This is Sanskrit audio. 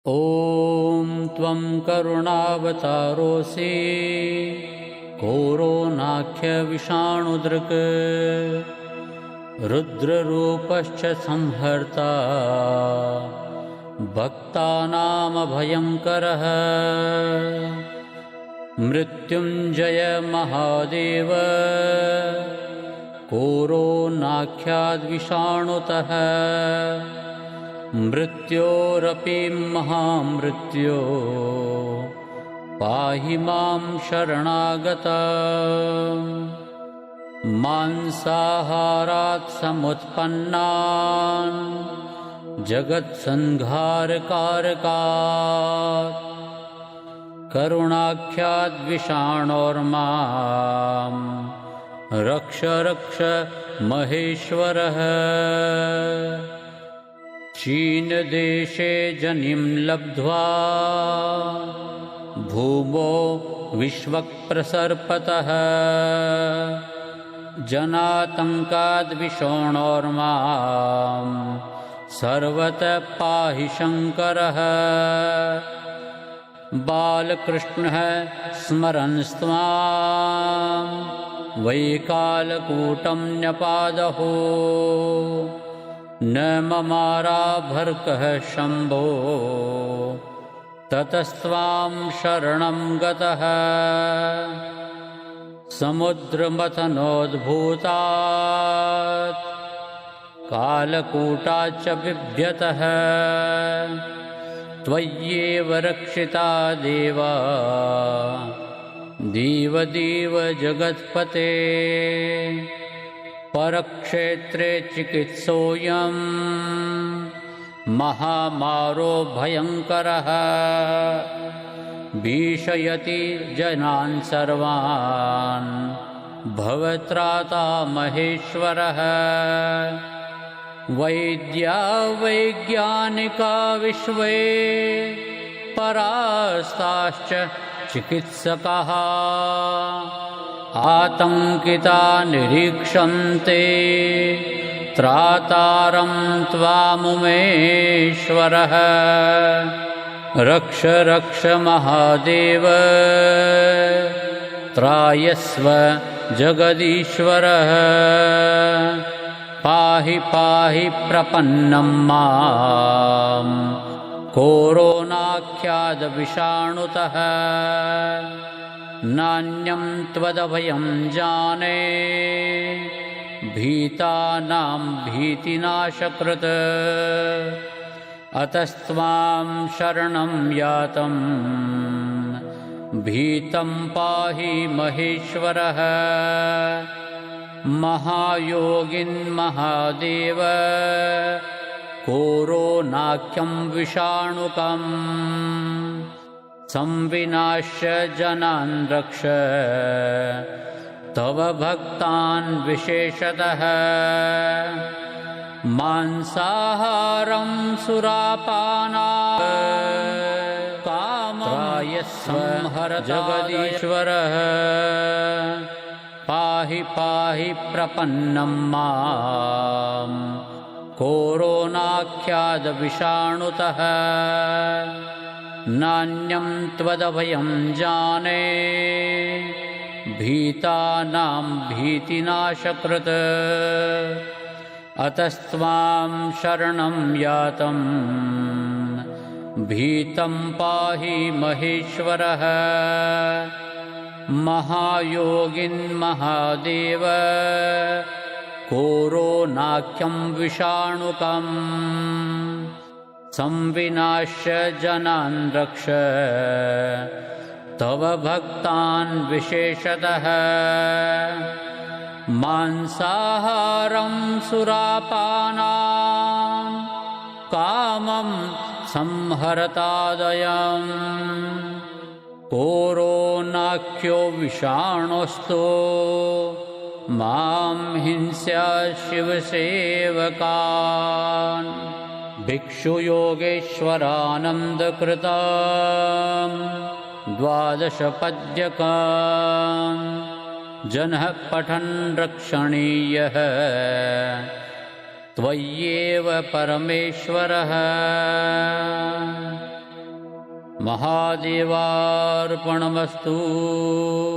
ॐ त्वं करुणावतारोऽसि कोरोनाख्यविषाणुदृक् रुद्ररूपश्च संहर्ता भक्तानामभयङ्करः मृत्युञ्जय महादेव कोरोनाख्याद्विषाणुतः मृत्योरपि महामृत्यो पाहि मां शरणागतम् मांसाहारात् समुत्पन्नान् जगत्संहारकारकात् करुणाख्याद्विषाणोर्मां रक्ष रक्ष महेश्वरः। चीनदेशे जनिं लब्ध्वा भूमौ विश्वप्रसर्पतः जनातङ्काद्विषाणोर्मां सर्वतः पाहि शङ्करः। बालकृष्णः स्मरन्स्त्वां वैकालकूटं न्यपादहो न ममाराभर्कः शम्भो ततस्त्वां शरणं गतः। समुद्रमथनोद्भूतात् कालकूटाच्च बिभ्यतः त्वय्येव रक्षिता देवा देव देव जगत्पते। परक्षेत्रे चिकित्सोऽयं महामारो भयङ्करः भीषयति जनान् सर्वान् भवत्राता महेश्वरः। वैद्या वैज्ञानिका विश्वे परास्ताश्च चिकित्सकाः आतङ्किता निरीक्षन्ते त्रातारं त्वामुमेश्वरः। रक्ष रक्ष महादेव त्रायस्व जगदीश्वरः। पाहि पाहि प्रपन्नं मां कोरोनाख्याद्विषाणुतः। नान्यं त्वदभयं जाने भीतानां भीतिनाशकृत् अतस्त्वां शरणं यातं भीतं पाहि महेश्वरः। महायोगिन् महादेव कोरोनाख्यं विषाणुकम् संविनाश्य जनान् रक्ष तव भक्तान् विशेषतः। मांसाहारं सुरापानात् कामयस्व जगदीश्वरः। पाहि पाहि प्रपन्नं मां कोरोनाख्याद्विषाणुतः। नान्यं त्वदभयं जाने भीतानां भीतिनाशकृत् अतस्त्वां शरणं यातं भीतं पाहि महेश्वरः। महायोगिन् महादेव कोरोनाख्यं विषाणुकम् संविनाश्य जनान् रक्ष तव भक्तान् विशेषतः। मांसाहारं सुरापानां कामं संहरतादयम् कोरोनाख्यो विषाणोस्तु मां हिंस्या शिवसेवकान्। भिक्षुयोगेश्वरानन्दकृतं 12 पद्यकान् जनः पठन् रक्षणीयः त्वय्येव परमेश्वरः। महादेवार्पणमस्तु।